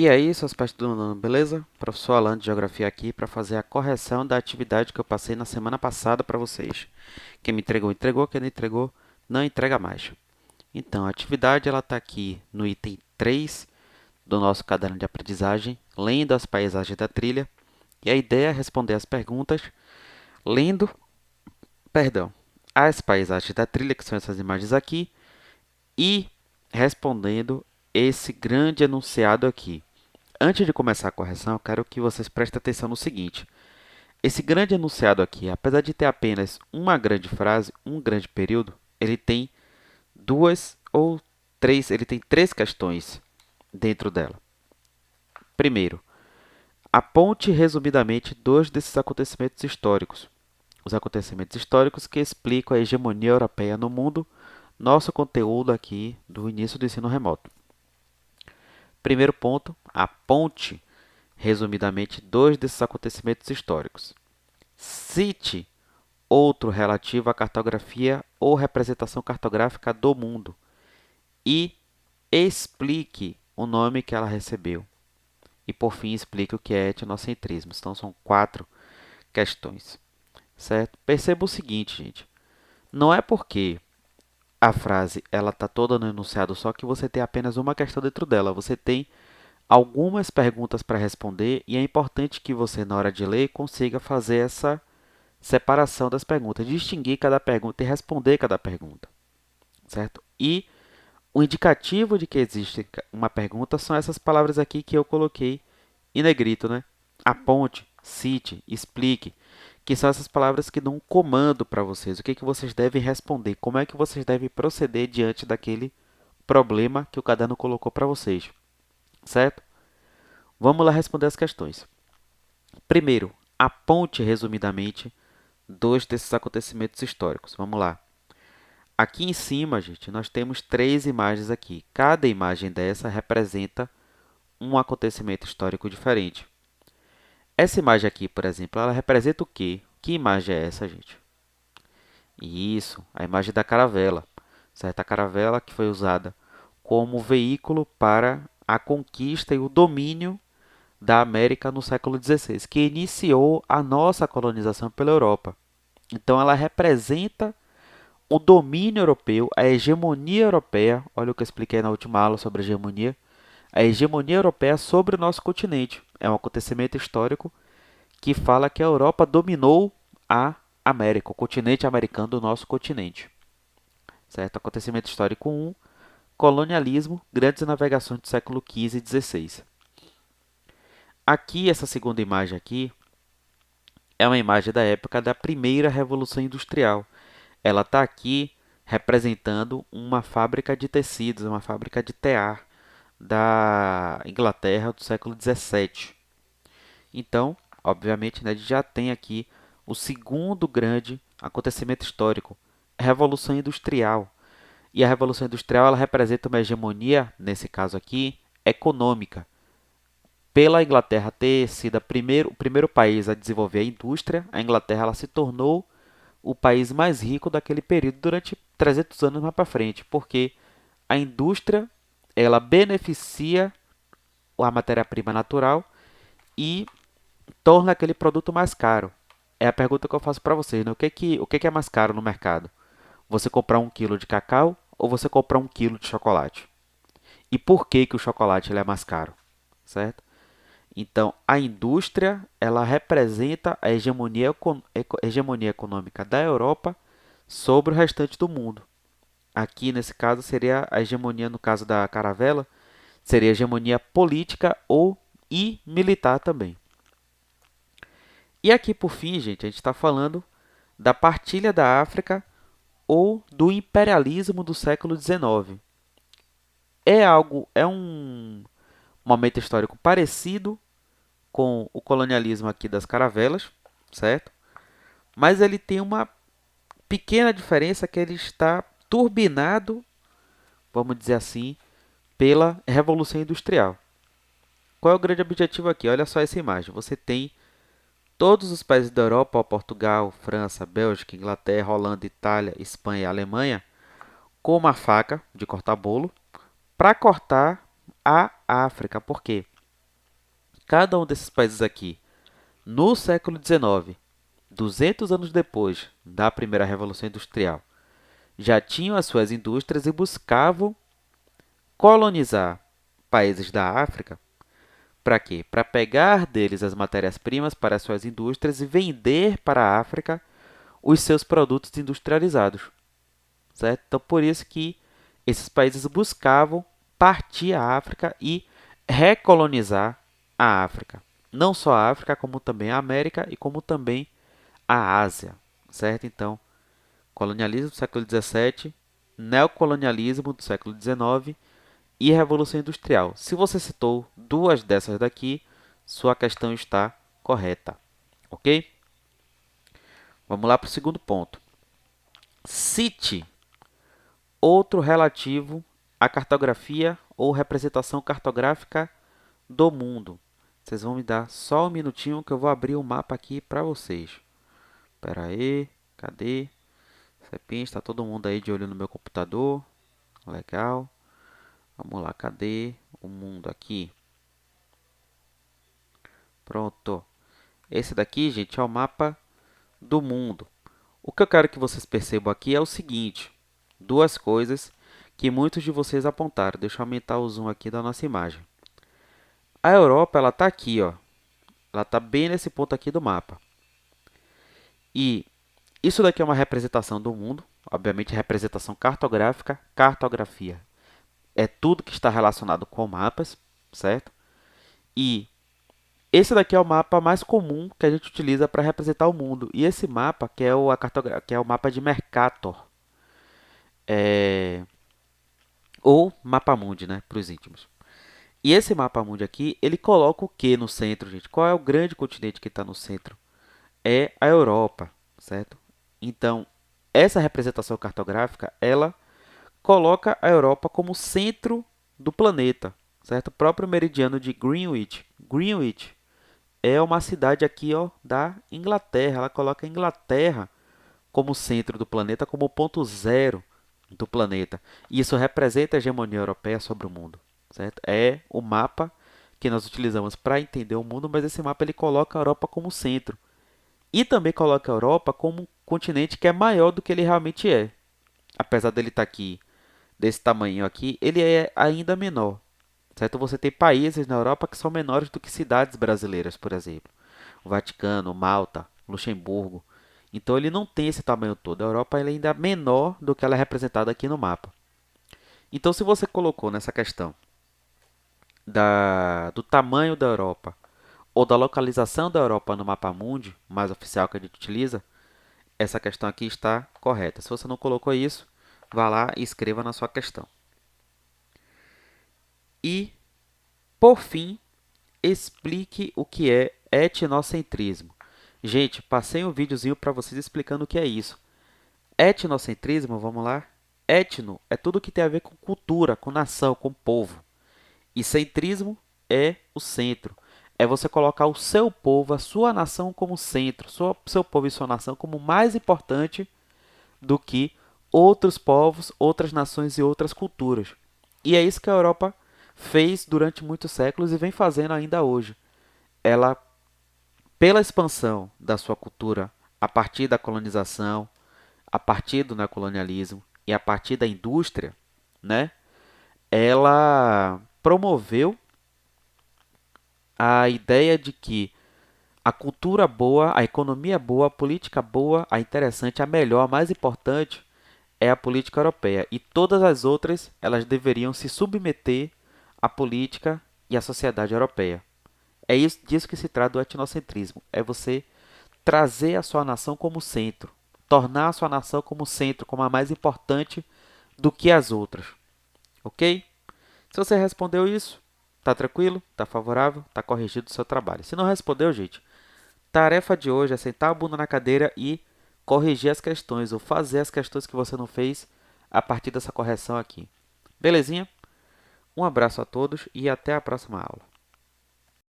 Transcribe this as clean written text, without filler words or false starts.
E aí, seus pais tudo andando, beleza? Professor Alan de Geografia aqui para fazer a correção da atividade que eu passei na semana passada para vocês. Quem me entregou, entregou. Quem não entregou, não entrega mais. Então, a atividade ela está aqui no item 3 do nosso caderno de aprendizagem, lendo as paisagens da trilha. E a ideia é responder as perguntas lendo, perdão, as paisagens da trilha, que são essas imagens aqui, e respondendo esse grande enunciado aqui. Antes de começar a correção, eu quero que vocês prestem atenção no seguinte. Esse grande enunciado aqui, apesar de ter apenas uma grande frase, um grande período, ele tem ele tem três questões dentro dela. Primeiro, aponte resumidamente dois desses acontecimentos históricos. Os acontecimentos históricos que explicam a hegemonia europeia no mundo, nosso conteúdo aqui do início do ensino remoto. Primeiro ponto, aponte resumidamente dois desses acontecimentos históricos. Cite outro relativo à cartografia ou representação cartográfica do mundo e explique o nome que ela recebeu. E por fim, explique o que é etnocentrismo. Então são quatro questões, certo? Perceba o seguinte, gente. Não é porque a frase ela está toda no enunciado só que você tem apenas uma questão dentro dela. Você tem algumas perguntas para responder e é importante que você, na hora de ler, consiga fazer essa separação das perguntas, distinguir cada pergunta e responder cada pergunta, certo? E o indicativo de que existe uma pergunta são essas palavras aqui que eu coloquei em negrito, né? Aponte, cite, explique, que são essas palavras que dão um comando para vocês, o que vocês devem responder, como é que vocês devem proceder diante daquele problema que o caderno colocou para vocês, certo? Vamos lá responder as questões. Primeiro, aponte resumidamente dois desses acontecimentos históricos. Vamos lá. Aqui em cima, gente, nós temos três imagens aqui. Cada imagem dessa representa um acontecimento histórico diferente. Essa imagem aqui, por exemplo, ela representa o quê? Que imagem é essa, gente? Isso, a imagem da caravela, certo? A caravela que foi usada como veículo para a conquista e o domínio da América no século XVI, que iniciou a nossa colonização pela Europa. Então, ela representa o domínio europeu, a hegemonia europeia. Olha o que eu expliquei na última aula sobre a hegemonia europeia sobre o nosso continente. É um acontecimento histórico que fala que a Europa dominou a América, o continente americano do nosso continente. Certo? Acontecimento histórico 1, colonialismo, grandes navegações do século XV e XVI. Aqui, essa segunda imagem aqui, é uma imagem da época da primeira Revolução Industrial. Ela está aqui representando uma fábrica de tecidos, uma fábrica de tear da Inglaterra do século XVII. Então, obviamente, né, a gente já tem aqui o segundo grande acontecimento histórico, a Revolução Industrial. E a Revolução Industrial ela representa uma hegemonia, nesse caso aqui, econômica. Pela Inglaterra ter sido o primeiro país a desenvolver a indústria, a Inglaterra ela se tornou o país mais rico daquele período durante 300 anos mais para frente, porque a indústria ela beneficia a matéria-prima natural e torna aquele produto mais caro. É a pergunta que eu faço para vocês, né? O que é mais caro no mercado? Você comprar 1 quilo de cacau ou você comprar 1 quilo de chocolate? E por que o chocolate ele é mais caro? Certo? Então, a indústria ela representa a hegemonia econômica da Europa sobre o restante do mundo. Aqui, nesse caso, seria a hegemonia, no caso da caravela, seria a hegemonia política e militar também. E aqui, por fim, gente, a gente está falando da partilha da África ou do imperialismo do século XIX. É um momento histórico parecido com o colonialismo aqui das caravelas, certo? Mas ele tem uma pequena diferença que ele está turbinado, vamos dizer assim, pela Revolução Industrial. Qual é o grande objetivo aqui? Olha só essa imagem. Você tem todos os países da Europa, Portugal, França, Bélgica, Inglaterra, Holanda, Itália, Espanha e Alemanha, com uma faca de cortar bolo para cortar a África. Por quê? Cada um desses países aqui, no século XIX, 200 anos depois da primeira Revolução Industrial, já tinham as suas indústrias e buscavam colonizar países da África. Para quê? Para pegar deles as matérias-primas para as suas indústrias e vender para a África os seus produtos industrializados, certo? Então, por isso que esses países buscavam partir a África e recolonizar a África. Não só a África, como também a América e como também a Ásia, certo? Então, colonialismo do século XVII, neocolonialismo do século XIX e Revolução Industrial. Se você citou duas dessas daqui, sua questão está correta, ok? Vamos lá para o segundo ponto. Cite outro relativo à cartografia ou representação cartográfica do mundo. Vocês vão me dar só um minutinho que eu vou abrir o mapa aqui para vocês. Espera aí, cadê? Serpente, está todo mundo aí de olho no meu computador. Legal. Vamos lá, cadê o mundo aqui? Pronto. Esse daqui, gente, é o mapa do mundo. O que eu quero que vocês percebam aqui é o seguinte. Duas coisas que muitos de vocês apontaram. Deixa eu aumentar o zoom aqui da nossa imagem. A Europa, ela está aqui, ó. Ela está bem nesse ponto aqui do mapa. E isso daqui é uma representação do mundo. Obviamente, representação cartográfica. Cartografia é tudo que está relacionado com mapas, certo? E esse daqui é o mapa mais comum que a gente utiliza para representar o mundo. E esse mapa, que é o mapa de Mercator, ou mapa mundi, né, para os íntimos. E esse mapa mundi aqui, ele coloca o que no centro, gente? Qual é o grande continente que está no centro? É a Europa, certo? Então, essa representação cartográfica, ela coloca a Europa como centro do planeta, certo? O próprio meridiano de Greenwich. Greenwich é uma cidade aqui, ó, da Inglaterra. Ela coloca a Inglaterra como centro do planeta, como ponto zero do planeta. E isso representa a hegemonia europeia sobre o mundo, certo? É o mapa que nós utilizamos para entender o mundo, mas esse mapa ele coloca a Europa como centro. E também coloca a Europa como um continente que é maior do que ele realmente é. Apesar dele estar aqui, desse tamanho aqui, ele é ainda menor, certo? Você tem países na Europa que são menores do que cidades brasileiras, por exemplo. O Vaticano, Malta, Luxemburgo. Então ele não tem esse tamanho todo. A Europa ela é ainda menor do que ela é representada aqui no mapa. Então se você colocou nessa questão do tamanho da Europa ou da localização da Europa no mapa mundi, mais oficial que a gente utiliza, essa questão aqui está correta. Se você não colocou isso, vá lá e escreva na sua questão. E, por fim, explique o que é etnocentrismo. Gente, passei um videozinho para vocês explicando o que é isso. Etnocentrismo, vamos lá? Etno é tudo que tem a ver com cultura, com nação, com povo. E centrismo é o centro. É você colocar o seu povo, a sua nação como centro, seu povo e sua nação como mais importante do que outros povos, outras nações e outras culturas. E é isso que a Europa fez durante muitos séculos e vem fazendo ainda hoje. Ela, pela expansão da sua cultura a partir da colonização, a partir do neocolonialismo e a partir da indústria, né, ela promoveu a ideia de que a cultura boa, a economia boa, a política boa, a interessante, a melhor, a mais importante é a política europeia. E todas as outras, elas deveriam se submeter à política e à sociedade europeia. É isso, disso que se trata do etnocentrismo. É você trazer a sua nação como centro. Tornar a sua nação como centro, como a mais importante do que as outras. Ok? Se você respondeu isso, tá tranquilo? Tá favorável? Tá corrigido o seu trabalho. Se não respondeu, gente, tarefa de hoje é sentar a bunda na cadeira e corrigir as questões ou fazer as questões que você não fez a partir dessa correção aqui. Belezinha? Um abraço a todos e até a próxima aula.